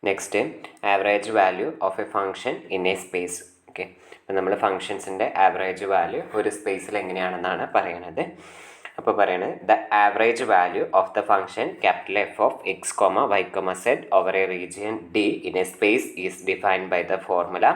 Next average value of A function in a space. Okay, അപ്പോൾ നമ്മൾ ഫംഗ്ഷൻസിൻ്റെ average value ഒരു സ്പേസിൽ എങ്ങനെയാണെന്നാണ് പറയണത്. അപ്പോൾ പറയണത് the average value of the function capital F of X comma Y comma Z over a region D in a space is defined by the formula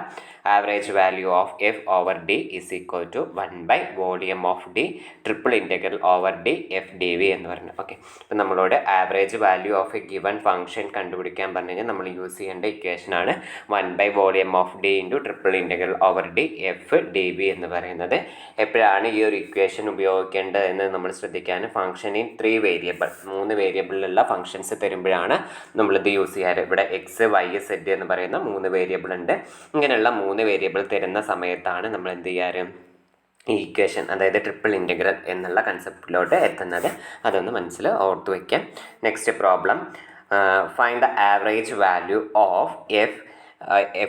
average value of F over D is equal to 1/വോളിയം of D triple integral over D F D V എന്ന് പറയുന്നത്. Okay, അപ്പോൾ നമ്മളോട് average value of a given function കണ്ടുപിടിക്കാൻ പറഞ്ഞു കഴിഞ്ഞാൽ നമ്മൾ use ചെയ്യേണ്ട ഇക്വേഷനാണ് 1/വോളിയം of D into triple integral over D F D V എന്ന് പറയുന്നത്. എപ്പോഴാണ് ഈ ഒരു ഇക്വേഷൻ ഉപയോഗിക്കേണ്ടത് എന്ന് നമ്മൾ ശ്രദ്ധിക്കാൻ, ഫംഗ്ഷൻ ഇൻ 3 വേരിയബിൾ 3 വേരിയബിളിലുള്ള ഫംഗ്ഷൻസ് തരുമ്പോഴാണ് നമ്മളിത് യൂസ് ചെയ്യാറ്. ഇവിടെ എക്സ് വൈ സെഡ് എന്ന് പറയുന്ന 3 വേരിയബിൾ ഉണ്ട്. ഇങ്ങനെയുള്ള 3 വേരിയബിൾ തരുന്ന സമയത്താണ് നമ്മൾ എന്ത് ചെയ്യാറ്, ഈ ഇക്വേഷൻ അതായത് ട്രിപ്പിൾ ഇൻറ്റഗ്രൽ എന്നുള്ള കൺസെപ്റ്റിലോട്ട് എത്തുന്നത്. അതൊന്ന് മനസ്സിൽ ഓർത്ത് വയ്ക്കാം. Next problem, find the average value of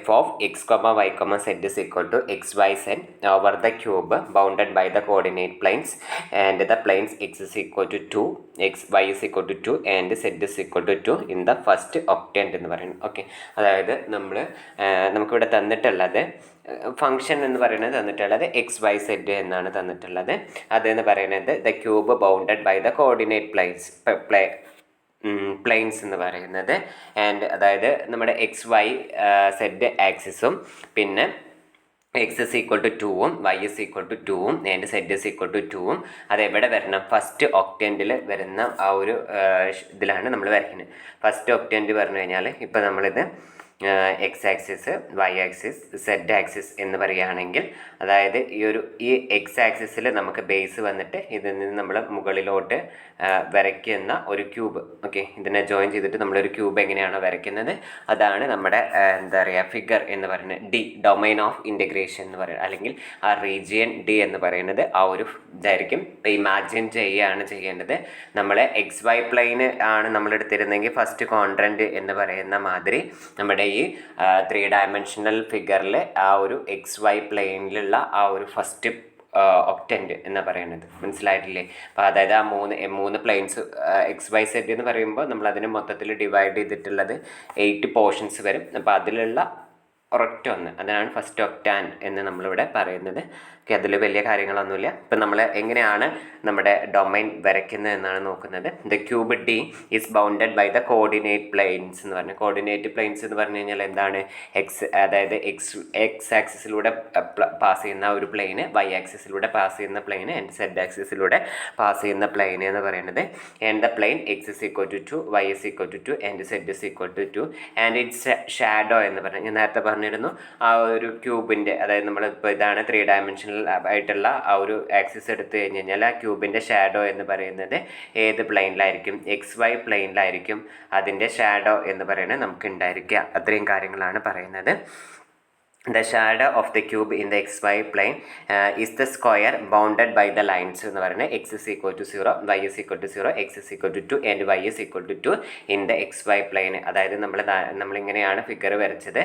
f of x comma y comma z is equal to xyz over the cube bounded by the coordinate planes and the planes x is equal to 2, y is equal to 2 and z is equal to 2 in the first octant എന്ന് പറയുന്നത്. Okay, അതായത് നമുക്കിവിടെ തന്നിട്ടുള്ളത് function എന്ന് പറയുന്നത് തന്നിട്ടുള്ളത് X Y Z എന്നാണ് തന്നിട്ടുള്ളത്. അതെന്ന് പറയുന്നത് the cube bounded by the coordinate planes എന്ന് പറയുന്നത് ആൻഡ് അതായത് നമ്മുടെ എക്സ് വൈ സെഡ് ആക്സിസും പിന്നെ എക്സ് ഇസ് ഈക്വൽ ടു 2ഉം വൈ ഇസ് ഈക്വൽ ടു 2ഉം and Z is equal to 2ഉം അത് എവിടെ വരണം, ഫസ്റ്റ് ഒക്ടൻറ്റിൽ വരുന്ന ആ ഒരു ഇതിലാണ് നമ്മൾ വരയ്ക്കുന്നത്. ഫസ്റ്റ് ഒക്ടൻറ്റ് പറഞ്ഞു കഴിഞ്ഞാൽ ഇപ്പോൾ നമ്മളിത് X axis Y axis Z axis എന്ന് പറയുകയാണെങ്കിൽ അതായത് ഈ എക്സ് ആക്സിസിൽ നമുക്ക് ബേസ് വന്നിട്ട് ഇതിൽ നിന്ന് നമ്മൾ മുകളിലോട്ട് വരയ്ക്കുന്ന ഒരു ക്യൂബ്. ഓക്കെ, ഇതിനെ ജോയിൻ ചെയ്തിട്ട് നമ്മളൊരു ക്യൂബ് എങ്ങനെയാണോ വരയ്ക്കുന്നത് അതാണ് നമ്മുടെ എന്താ പറയുക ഫിഗർ എന്ന് പറയുന്നത്. ഡി ഡൊമൈൻ ഓഫ് ഇൻറ്റഗ്രേഷൻ എന്ന് പറയുന്നത് അല്ലെങ്കിൽ ആ റീജിയൻ ഡി എന്ന് പറയുന്നത് ആ ഒരു ഇതായിരിക്കും. ഇപ്പോൾ ഇമാജിൻ ചെയ്യുകയാണ് ചെയ്യേണ്ടത്. നമ്മൾ എക്സ് വൈ പ്ലെയിന് ആണ് നമ്മൾ എടുത്തിരുന്നെങ്കിൽ ഫസ്റ്റ് കോൺട്രൻറ്റ് എന്ന് പറയുന്ന മാതിരി നമ്മുടെ ഈ 3 ഡയമെൻഷണൽ ഫിഗറിൽ ആ ഒരു എക്സ് വൈ പ്ലെയിനിലുള്ള ആ ഒരു ഫസ്റ്റ് ഒക്ടൻറ്റ് എന്ന് പറയുന്നത് മനസ്സിലായിട്ടില്ലേ. അപ്പോൾ അതായത് ആ മൂന്ന് പ്ലെയിൻസ് എക്സ് വൈ സെഡ് എന്ന് പറയുമ്പോൾ നമ്മൾ അതിന് മൊത്തത്തിൽ ഡിവൈഡ് ചെയ്തിട്ടുള്ളത് 8 പോർഷൻസ് വരും. അപ്പോൾ അതിലുള്ള ഒരൊറ്റ ഒന്ന് അതാണ് ഫസ്റ്റ് ഒക്ടാൻ എന്ന് നമ്മളിവിടെ പറയുന്നത്. ഓക്കെ, അതിൽ വലിയ കാര്യങ്ങളൊന്നുമില്ല. ഇപ്പം നമ്മൾ എങ്ങനെയാണ് നമ്മുടെ ഡൊമൈൻ വരയ്ക്കുന്നത് എന്നാണ് നോക്കുന്നത്. The cube D is bounded by the coordinate planes എന്ന് പറഞ്ഞു. കോർഡിനേറ്റ് പ്ലെയിൻസ് എന്ന് പറഞ്ഞു കഴിഞ്ഞാൽ എന്താണ്, അതായത് എക്സ് ആക്സിസിലൂടെ പാസ് ചെയ്യുന്ന ഒരു പ്ലെയിന്, വൈ ആക്സിസിലൂടെ പാസ് ചെയ്യുന്ന പ്ലെയിന് ആൻഡ് സെഡ് ആക്സിസിലൂടെ പാസ് ചെയ്യുന്ന പ്ലെയിന് എന്ന് പറയുന്നത്. And the plane X is equal to 2, Y is equal to 2 and Z is equal to 2 and its shadow എന്ന് പറഞ്ഞു. ഞാൻ നേരത്തെ പറഞ്ഞിരുന്നു ആ ഒരു ക്യൂബിൻ്റെ അതായത് നമ്മളിപ്പോൾ ഇതാണ് 3 ഡയമെൻഷണൽ ആയിട്ടുള്ള ആ ഒരു ആക്സിസ് എടുത്തു കഴിഞ്ഞ് കഴിഞ്ഞാൽ ആ ക്യൂബിൻ്റെ ഷാഡോ എന്ന് പറയുന്നത് ഏത് പ്ലെയിനിലായിരിക്കും, എക്സ് വൈ പ്ലെയിനിലായിരിക്കും അതിൻ്റെ ഷാഡോ എന്ന് പറയുന്നത് നമുക്ക് ഉണ്ടായിരിക്കുക. അത്രയും കാര്യങ്ങളാണ് പറയുന്നത്. The shadow of the cube in the xy plane is the square bounded by the lines എന്ന് പറയുന്നത് x is equal to 0, y is equal to 0, x is equal to 2 and y is equal to 2 in the xy plane. അതായത് നമ്മളിങ്ങനെയാണ് figure വരച്ചത്.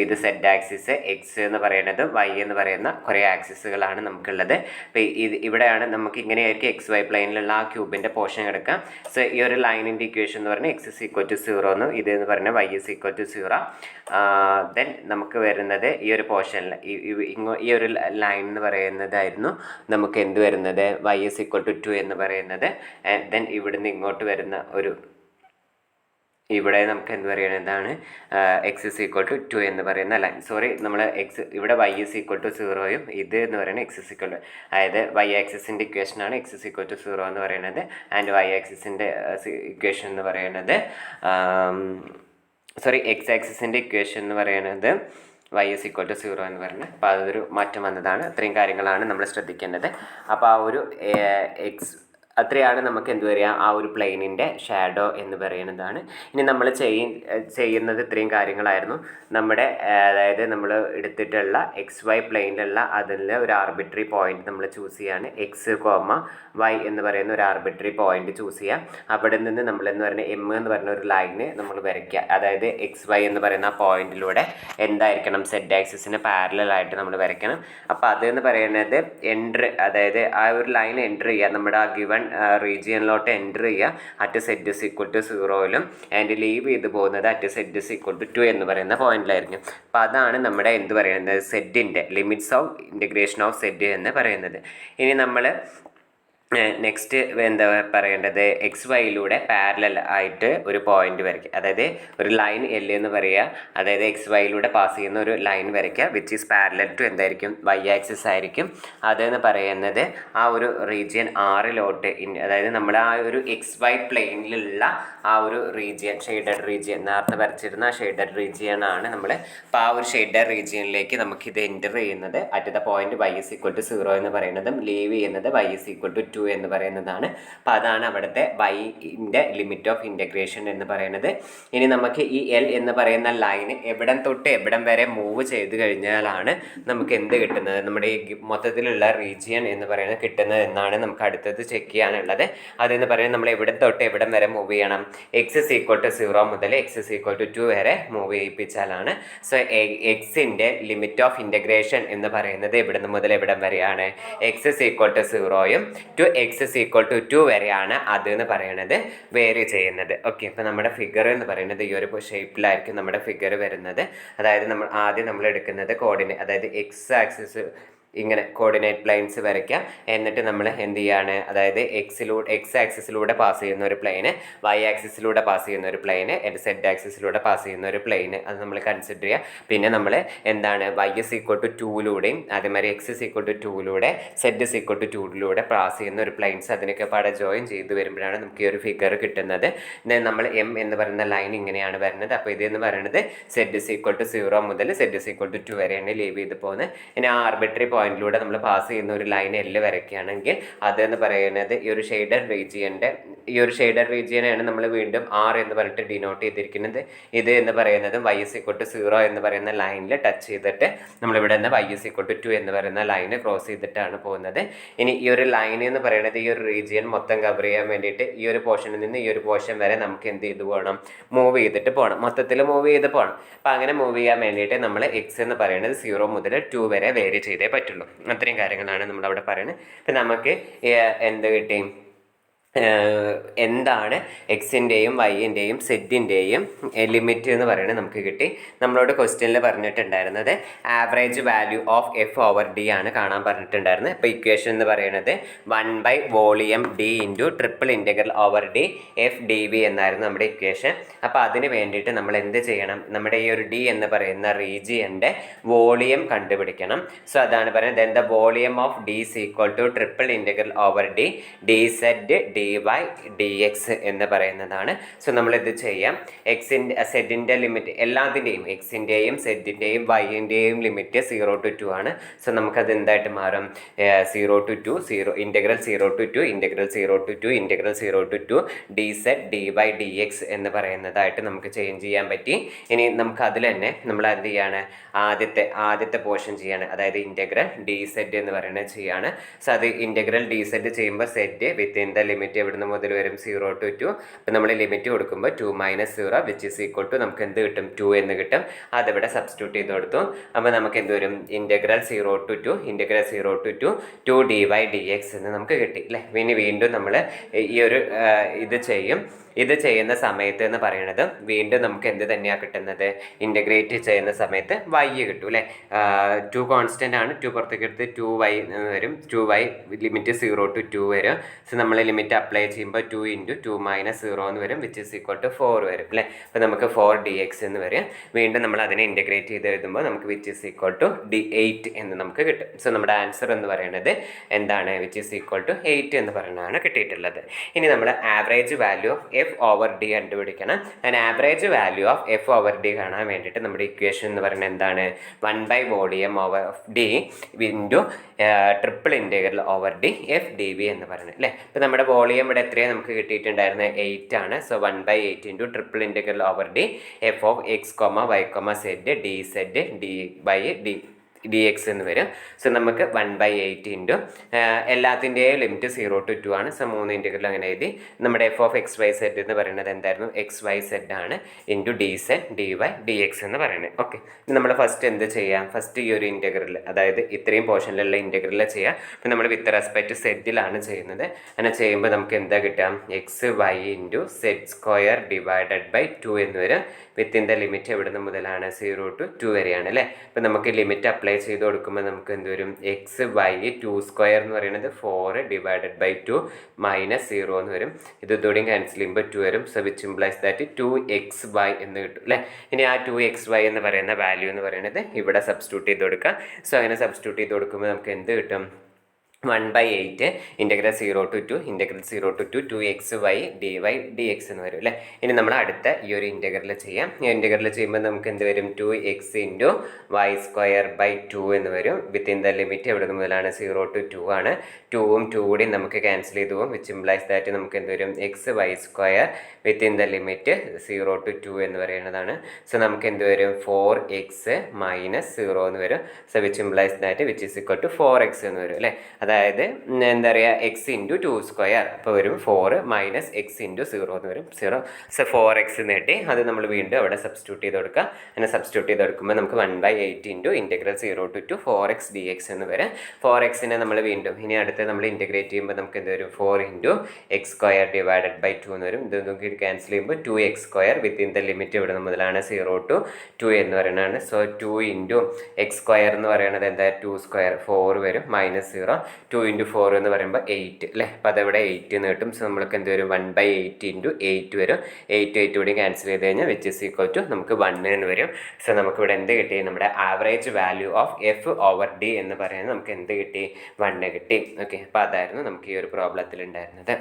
ഇത് Z axis, X എന്ന് പറയുന്നത് Y എന്ന് പറയുന്ന കുറേ ആക്സിസുകളാണ് നമുക്കുള്ളത്. അപ്പോൾ ഇവിടെയാണ് നമുക്ക് ഇങ്ങനെയായിരിക്കും എക്സ് വൈ പ്ലെയിനിലുള്ള ആ ക്യൂബിൻ്റെ പോർഷൻ എടുക്കാം. സോ ഈ ഒരു ലൈനിൻ്റെ ഇക്വേഷൻ എന്ന് പറഞ്ഞാൽ എക്സ് ഇസ് ഈക്വൽ ടു 0 എന്നും ഇത് എന്ന് പറഞ്ഞാൽ Y is equal to 0. Then നമുക്ക് വരുന്നത് ഈ ഒരു പോർഷനിൽ ഈ ഒരു ലൈൻ എന്ന് പറയുന്നതായിരുന്നു നമുക്ക് എന്ത് വരുന്നത്, വൈ ഇസ് ഈക്വൽ ടു 2 എന്ന് പറയുന്നത്. ദെൻ ഇവിടുന്ന് ഇങ്ങോട്ട് വരുന്ന ഒരു ഇവിടെ നമുക്ക് എന്ത് പറയുന്നതാണ് എക്സ് ഇസ് ഈക്വൽ ടു 2 എന്ന് പറയുന്ന ലൈൻ. സോറി, നമ്മൾ ഇവിടെ വൈ ഇസ് ഈക്വൽ ടു 0യും ഇത് എന്ന് പറയുന്നത് എക്സ് ഇസ് ഈക്വൽ ടു, അതായത് വൈ ആക്സിസിൻ്റെ ഇക്വേഷനാണ് എക്സ് ഇസ് ഈക്വൽ ടു 0 എന്ന് പറയുന്നത് ആൻഡ് വൈ ആക്സിസിൻ്റെ ഇക്വേഷൻ എന്ന് പറയുന്നത് എക്സ് ആക്സിസിൻ്റെ ഇക്വേഷൻ എന്ന് പറയുന്നത് വൈ ഇസ് ഈക്വൽ ടു 0 എന്ന് പറയുന്നത്. അപ്പോൾ അതൊരു മാറ്റം വന്നതാണ്. അത്രയും കാര്യങ്ങളാണ് നമ്മൾ ശ്രദ്ധിക്കേണ്ടത്. അപ്പോൾ ആ ഒരു അത്രയാണ് നമുക്ക് എന്ത് പറയുക ആ ഒരു പ്ലെയിനിൻ്റെ ഷാഡോ എന്ന് പറയുന്നതാണ്. ഇനി നമ്മൾ ചെയ്യുന്നത് ഇത്രയും കാര്യങ്ങളായിരുന്നു. നമ്മുടെ അതായത് നമ്മൾ എടുത്തിട്ടുള്ള എക്സ് വൈ പ്ലെയിനിലുള്ള അതിൽ ഒരു ആർബിട്രറി പോയിന്റ് നമ്മൾ ചൂസ് ചെയ്യാണ്. എക്സ് കോമ വൈ എന്ന് പറയുന്ന ഒരു ആർബിട്രറി പോയിന്റ് ചൂസ് ചെയ്യാം. അവിടെ നിന്ന് നമ്മൾ എന്ന് പറയുന്ന എം എന്ന് പറയുന്ന ഒരു ലൈന് നമ്മൾ വരയ്ക്കുക. അതായത് എക്സ് വൈ എന്ന് പറയുന്ന ആ പോയിന്റിലൂടെ എന്തായിരിക്കണം, സെഡ് ആക്സിസിന് പാരലായിട്ട് നമ്മൾ വരയ്ക്കണം. അപ്പോൾ അതെന്ന് പറയുന്നത് അതായത് ആ ഒരു ലൈൻ എൻ്റർ ചെയ്യുക നമ്മുടെ ആ ഗിവൺ റീജിയനിലോട്ട് എൻ്റർ ചെയ്യുക at Z is equal to 0യിലും ആൻഡ് ലീവ് ചെയ്ത് പോകുന്നത് at Z is equal to 2 എന്ന് പറയുന്ന പോയിന്റിലായിരിക്കും. അപ്പോൾ അതാണ് നമ്മുടെ എന്ത് പറയുന്നത് സെറ്റിൻ്റെ limits of integration of Z എന്ന് പറയുന്നത്. ഇനി നമ്മൾ നെക്സ്റ്റ് എന്താ പറയേണ്ടത് എക്സ് വൈയിലൂടെ പാരലൽ ആയിട്ട് ഒരു പോയിന്റ് വരയ്ക്കുക, അതായത് ഒരു ലൈൻ എൽ എന്ന് പറയുക, അതായത് എക്സ് വൈയിലൂടെ പാസ് ചെയ്യുന്ന ഒരു ലൈൻ വരയ്ക്കുക വിച്ച് ഈസ് പാരലൽ ടു എന്തായിരിക്കും വൈ ആക്സിസ് ആയിരിക്കും. അതെന്ന് പറയുന്നത് ആ ഒരു റീജിയൻ ആറിലോട്ട് അതായത് നമ്മൾ ആ ഒരു എക്സ് വൈ പ്ലെയിനിലുള്ള ആ ഒരു റീജിയൻ ഷെയ്ഡഡ് റീജിയൻ നേരത്തെ വരച്ചിരുന്ന ആ ഷെയ്ഡഡ് റീജിയൻ ആണ് നമ്മൾ. അപ്പോൾ ആ ഒരു ഷെയ്ഡഡ് റീജിയനിലേക്ക് നമുക്കിത് എൻ്റർ ചെയ്യുന്നത് at the point Y is equal to 0 എന്ന് പറയുന്നതും ലീവ് ചെയ്യുന്നത് വൈ ഇസ് ഈക്വൽ ടു 2 എന്ന് പറയുന്നതാണ്. അപ്പോൾ അതാണ് അവിടുത്തെ വൈൻ്റെ ലിമിറ്റ് ഓഫ് ഇൻറ്റഗ്രേഷൻ എന്ന് പറയുന്നത്. ഇനി നമുക്ക് ഈ എൽ എന്ന് പറയുന്ന ലൈൻ എവിടം തൊട്ട് എവിടം വരെ മൂവ് ചെയ്ത് കഴിഞ്ഞാലാണ് നമുക്ക് എന്ത് കിട്ടുന്നത്, നമ്മുടെ ഈ മൊത്തത്തിലുള്ള റീജിയൻ എന്ന് പറയുന്നത് കിട്ടുന്നത് എന്നാണ് നമുക്ക് അടുത്തത് ചെക്ക് ചെയ്യാനുള്ളത്. അതെന്ന് പറയുന്നത് നമ്മൾ എവിടെ തൊട്ട് എവിടം വരെ മൂവ് ചെയ്യണം, എക്സ് ഇസ് ഈക്വൽ ടു 0 മുതൽ എക്സ് ഇസ് ഈക്വൽ ടു 2 വരെ മൂവ് ചെയ്യിപ്പിച്ചാലാണ്. സോ എക്സിൻ്റെ ലിമിറ്റ് ഓഫ് ഇൻറ്റഗ്രേഷൻ എന്ന് പറയുന്നത് എവിടുന്ന് മുതൽ എവിടം വരെയാണ്, എക്സ് ഇസ് ഈക്വൽ ടു 0യും to X is equal to 2 വരെയാണ് അത് എന്ന് പറയുന്നത് വേരി ചെയ്യുന്നത്. ഓക്കെ, അപ്പോൾ നമ്മുടെ ഫിഗർ എന്ന് പറയുന്നത് ഈ ഒരു ഷേപ്പിലായിരിക്കും നമ്മുടെ ഫിഗർ വരുന്നത്. അതായത് നമ്മൾ എടുക്കുന്നത് കോർഡിനേറ്റ്, അതായത് എക്സ് ആക്സിസ് ഇങ്ങനെ കോർഡിനേറ്റ് പ്ലെയിൻസ് വരയ്ക്കുക. എന്നിട്ട് നമ്മൾ എന്ത് ചെയ്യാണ്, അതായത് എക്സ് ആക്സിസിലൂടെ പാസ് ചെയ്യുന്ന ഒരു പ്ലെയിന്, വൈ ആക്സിസിലൂടെ പാസ് ചെയ്യുന്ന ഒരു പ്ലെയിന്, സെഡ് ആക്സിസിലൂടെ പാസ് ചെയ്യുന്ന ഒരു പ്ലെയിന്, അത് നമ്മൾ കൺസിഡർ ചെയ്യുക. പിന്നെ നമ്മൾ എന്താണ് വൈ ഇസ് ഈക്വൽ ടു 2ലൂടെയും അതേമാതിരി എക്സ് ഇസ് ഈക്വൽ ടു 2ലൂടെ സെഡ് ഇസ് ഈക്വൽ ടു 2ലൂടെ പാസ് ചെയ്യുന്ന ഒരു പ്ലെയിൻസ്, അതിനൊക്കെ പാടെ ജോയിൻ ചെയ്ത് വരുമ്പോഴാണ് നമുക്ക് ഈ ഒരു ഫിഗർ കിട്ടുന്നത്. നമ്മൾ എം എന്ന് പറയുന്ന ലൈൻ ഇങ്ങനെയാണ് വരുന്നത്. അപ്പോൾ ഇതെന്ന് പറയുന്നത് സെഡ് ഇസ് ഈക്വൽ ടു 0 മുതൽ സെഡ് ഇസ് ഈക്വൽ ടു 2 വരെയാണ് ലീവ് ചെയ്ത് പോകുന്നത്. ഇനി ആർബിട്രറി പോയിന്റിലൂടെ നമ്മൾ പാസ് ചെയ്യുന്ന ഒരു ലൈൻ എല്ല് വരയ്ക്കുകയാണെങ്കിൽ അതെന്ന് പറയുന്നത് ഈ ഒരു ഷെയ്ഡഡ് റീജിയനാണ് നമ്മൾ വീണ്ടും ആർ എന്ന് പറഞ്ഞിട്ട് ഡിനോട്ട് ചെയ്തിരിക്കുന്നത്. ഇത് എന്ന് പറയുന്നത് വൈ ഇസ് ഈക്വൽ ടു 0 എന്ന് പറയുന്ന ലൈനിൽ ടച്ച് ചെയ്തിട്ട് നമ്മളിവിടെ നിന്ന് വൈ ഇസ് ഈക്വൽ ടു 2 എന്ന് പറയുന്ന ലൈന് ക്രോസ് ചെയ്തിട്ടാണ് പോകുന്നത്. ഇനി ഈ ഒരു ലൈൻ എന്ന് പറയുന്നത് ഈ ഒരു റീജിയൻ മൊത്തം കവർ ചെയ്യാൻ വേണ്ടിയിട്ട് ഈ ഒരു പോർഷനിൽ നിന്ന് ഈ ഒരു പോർഷൻ വരെ നമുക്ക് എന്ത് ചെയ്ത് പോകണം, മൂവ് ചെയ്തിട്ട് പോകണം, മൊത്തത്തിൽ മൂവ് ചെയ്ത് പോകണം. അപ്പോൾ അങ്ങനെ മൂവ് ചെയ്യാൻ വേണ്ടിയിട്ട് നമ്മൾ എക്സ് എന്ന് പറയുന്നത് 0 മുതൽ 2 വരെ വേരി ചെയ്തേ പറ്റുള്ളൂ. അത്രയും കാര്യങ്ങളാണ് നമ്മളവിടെ പറയുന്നത്. അപ്പം നമുക്ക് എന്ത് കിട്ടി, എന്താണ് എക്സിൻ്റെയും വൈൻ്റെയും സെറ്റിൻ്റെയും ലിമിറ്റ് എന്ന് പറയുന്നത് നമുക്ക് കിട്ടി. നമ്മളോട് ക്വസ്റ്റ്യനിൽ പറഞ്ഞിട്ടുണ്ടായിരുന്നത് average value of F over D ആണ് കാണാൻ പറഞ്ഞിട്ടുണ്ടായിരുന്നത്. ഇപ്പോൾ ഇക്വേഷൻ എന്ന് പറയുന്നത് 1 volume D into triple integral over D F D V എന്നായിരുന്നു നമ്മുടെ ഇക്വേഷൻ. അപ്പോൾ അതിന് വേണ്ടിയിട്ട് നമ്മൾ എന്ത് ചെയ്യണം, നമ്മുടെ ഈ ഒരു ഡി എന്ന് പറയുന്ന റീജിയൻ്റെ വോളിയം കണ്ടുപിടിക്കണം. സോ അതാണ് പറയുന്നത് then the volume of D is equal to triple integral over D D Z D by D X എന്ന് പറയുന്നതാണ്. സോ നമ്മളിത് ചെയ്യാം. സെഡിൻ്റെ ലിമിറ്റ് എല്ലാത്തിൻ്റെയും എക്സിൻ്റെയും സെഡിൻ്റെയും വൈൻ്റെയും ലിമിറ്റ് 0 to 2 ആണ്. സോ നമുക്കത് എന്തായിട്ട് മാറും, 0 to 2 integral 0 to 2 integral 0 to 2 integral 0 to 2 D Z D by D X എന്ന് പറയുന്നതായിട്ട് നമുക്ക് ചേഞ്ച് ചെയ്യാൻ പറ്റി. ഇനി നമുക്ക് അതിൽ തന്നെ നമ്മൾ എന്ത് ചെയ്യാണ്, ആദ്യത്തെ പോർഷൻ ചെയ്യാണ്, അതായത് ഇൻറ്റഗ്രൽ ഡി സെഡ് എന്ന് പറയുന്നത് ചെയ്യാണ്. സോ അത് ഇൻറ്റഗ്രൽ ഡി സെഡ് ചെയ്യുമ്പോൾ സെഡ് വിത്തിൻ ദ ലിമിറ്റ് എവിടുന്ന് മുതൽ വരും 0 to 2. അപ്പോൾ നമ്മൾ ലിമിറ്റ് കൊടുക്കുമ്പോൾ 2 - 0 വിച്ച് ഈസ് ഈക്വൽ ടു നമുക്ക് എന്ത് കിട്ടും, 2 എന്ന് കിട്ടും. അതിവിടെ സബ്സ്റ്റിറ്റ്യൂട്ട് ചെയ്ത് കൊടുത്തു. അപ്പോൾ നമുക്ക് എന്ത് വരും, integral 0 to 2 integral 0 to 2 D Y D X എന്ന് നമുക്ക് കിട്ടി അല്ലേ. ഇനി വീണ്ടും നമ്മൾ ഈ ഒരു ഇത് ചെയ്യുന്ന സമയത്ത് എന്ന് പറയുന്നത് വീണ്ടും നമുക്ക് എന്ത് തന്നെയാണ് കിട്ടുന്നത്, ഇൻറ്റഗ്രേറ്റ് ചെയ്യുന്ന സമയത്ത് വൈ കിട്ടും അല്ലേ. 2 കോൺസ്റ്റൻ്റ് ആണ്, 2 പുറത്തേക്ക് എടുത്ത് 2y വരും. 2y ലിമിറ്റ് 0 to 2 വരും. സോ നമ്മൾ ലിമിറ്റ് അപ്ലൈ ചെയ്യുമ്പോൾ 2 × 2 - 0 എന്ന് വരും വിച്ച് ഈസ് ഈക്വൽ ടു 4 വരും അല്ലേ. അപ്പോൾ നമുക്ക് 4 dx എന്ന് വരും. വീണ്ടും നമ്മൾ അതിനെ ഇൻറ്റഗ്രേറ്റ് ചെയ്ത് എഴുതുമ്പോൾ നമുക്ക് വിച്ച് ഈസ് ഈക്വൽ ടു 8 എന്ന് നമുക്ക് കിട്ടും. സോ നമ്മുടെ ആൻസർ എന്ന് പറയുന്നത് എന്താണ്, വിച്ച് ഈസ് ഈക്വൽ ടു 8 എന്ന് പറയുന്നതാണ് കിട്ടിയിട്ടുള്ളത്. ഇനി നമ്മൾ average value of F over D കണ്ടുപിടിക്കണം. Average value of F over D കാണാൻ വേണ്ടിയിട്ട് നമ്മുടെ ഇക്വേഷൻ എന്ന് പറയുന്നത് എന്താണ്, 1 volume over D into triple integral over D F D V എന്ന് പറയുന്നത് അല്ലേ. ഇപ്പോൾ നമ്മുടെ വോളിയം ഇവിടെ എത്രയാണ് നമുക്ക് കിട്ടിയിട്ടുണ്ടായിരുന്നത്, 8 ആണ്. So 1/8 into triple integral over D F of X, Y, Z D Z D by D D X എന്ന് വരും. സോ നമുക്ക് 1/8 ഇൻറ്റു എല്ലാത്തിൻ്റെയും ലിമിറ്റ് 0 to 2 ആണ്. സോ 3 ഇൻറ്റഗ്രൽ അങ്ങനെ എഴുതി. നമ്മുടെ F of X Y Z എന്ന് പറയുന്നത് എന്തായിരുന്നു? എക്സ് വൈ സെഡ് ആണ് into D Z D Y D X എന്ന് പറയുന്നത്. ഓക്കെ, നമ്മൾ ഫസ്റ്റ് എന്ത് ചെയ്യാം? ഫസ്റ്റ് ഈ ഒരു ഇൻറ്റഗ്രൽ, അതായത് ഇത്രയും പോർഷനിലുള്ള ഇൻറ്റഗ്രൽ ചെയ്യാം. ഇപ്പം നമ്മൾ വിത്ത് റെസ്പെക്ട് സെഡിലാണ് ചെയ്യുന്നത്. അങ്ങനെ ചെയ്യുമ്പോൾ നമുക്ക് എന്താ കിട്ടാം? X Y into Z square divided by 2 എന്ന് വരും. വിത്തിൻ്റെ ലിമിറ്റ് എവിടെ നിന്ന് മുതലാണ്? 0 to 2 വരെയാണ് അല്ലേ. അപ്പം നമുക്ക് ലിമിറ്റ് അപ്ലൈ ചെയ്ത് കൊടുക്കുമ്പോൾ നമുക്ക് എന്ത് വരും? എക്സ് വൈ 2 സ്ക്വയർ എന്ന് പറയുന്നത് 4 ഡിവൈഡഡ് ബൈ 2 മൈനസ് 0 എന്ന് വരും. ഇതോടെയും ക്യാൻസൽ ചെയ്യുമ്പോൾ 2 വരും. So which implies that 2xy എന്ന് കിട്ടും അല്ലേ. ഇനി ആ 2xy എന്ന് പറയുന്ന വാല്യൂ എന്ന് പറയുന്നത് ഇവിടെ സബ്സ്റ്റിറ്റ്യൂട്ട് ചെയ്ത് കൊടുക്കാം. സോ അങ്ങനെ സബ്സ്റ്റിറ്റ്യൂട്ട് ചെയ്ത് കൊടുക്കുമ്പോൾ നമുക്ക് എന്ത് കിട്ടും? 1/8 integral 0 to 2 integral 0 to 2 2xy dy dx എന്ന് വരും അല്ലേ. ഇനി നമ്മൾ അടുത്ത ഈ ഒരു ഇൻറ്റഗ്രൽ ചെയ്യാം. ഈ ഇൻറ്റഗ്രൽ ചെയ്യുമ്പോൾ നമുക്ക് എന്ത് വരും? 2x into Y square by 2 എന്ന് വരും. വിത്തിൻ ദ ലിമിറ്റ് എവിടെ നിന്ന് മുതലാണ്? 0 to 2 ആണ്. 2ഉം 2 കൂടി നമുക്ക് ക്യാൻസൽ ചെയ്ത് പോകും. വിച്ച് ഇംപ്ലൈസ് ദാറ്റ് നമുക്ക് എന്ത് വരും? X Y square within the limit 0 to 2 എന്ന് പറയുന്നതാണ്. സോ നമുക്ക് എന്ത് വരും? 4x മൈനസ് 0 എന്ന് വരും. So which implies that which is equal to 4x എന്ന് വരും അല്ലേ. അതായത് എന്താ പറയുക? എക്സ് ഇൻറ്റു 2 സ്ക്വയർ അപ്പോൾ വരും 4 മൈനസ് എക്സ് ഇൻറ്റു 0 എന്ന് വരും 0. So 4x നേട്ടി. അത് നമ്മൾ വീണ്ടും അവിടെ സബ്സ്റ്റിറ്റ്യൂട്ട് ചെയ്ത് കൊടുക്കുക. അങ്ങനെ സബ്സ്റ്റിറ്റ്യൂട്ട് ചെയ്ത് കൊടുക്കുമ്പോൾ നമുക്ക് 1/8 into integral 0 to 2 4x dx എന്ന് വരും. 4xനെ നമ്മൾ വീണ്ടും ഇനി അടുത്ത് നമ്മൾ ഇൻറ്റഗ്രേറ്റ് ചെയ്യുമ്പോൾ നമുക്ക് എന്ത് വരും? 4 into X square divided by 2 എന്ന് വരും. ഇത് നമുക്ക് ക്യാൻസൽ ചെയ്യുമ്പോൾ 2x square within the limit ഇവിടെ മുതലാണ് 0 to 2 എന്ന് പറയുന്നതാണ്. സോ 2 ഇൻറ്റു എക്സ് സ്ക്വയർ എന്ന് പറയുന്നത് എന്താ? 2 സ്ക്വയർ 4 വരും മൈനസ് 0. 2 ഇൻറ്റു 4 എന്ന് പറയുമ്പോൾ 8 അല്ലേ. അപ്പോൾ അതവിടെ 8 എന്ന് കിട്ടും. സോ നമ്മൾക്ക് എന്ത് വരും? 1/8 ഇൻറ്റു 8 വരും. 8 കൂടി ക്യാൻസൽ ചെയ്ത് കഴിഞ്ഞാൽ വിച്ച് ഇസ് ഈക്വൽ ടു നമുക്ക് 1 എന്ന് വരും. സോ നമുക്കിവിടെ എന്ത് കിട്ടി? നമ്മുടെ average value of F over D എന്ന് പറയുന്നത് നമുക്ക് എന്ത് കിട്ടി? 1 കിട്ടി. ഓക്കെ, അപ്പോൾ അതായിരുന്നു നമുക്ക് ഈ ഒരു പ്രോബ്ലത്തിൽ ഉണ്ടായിരുന്നത്.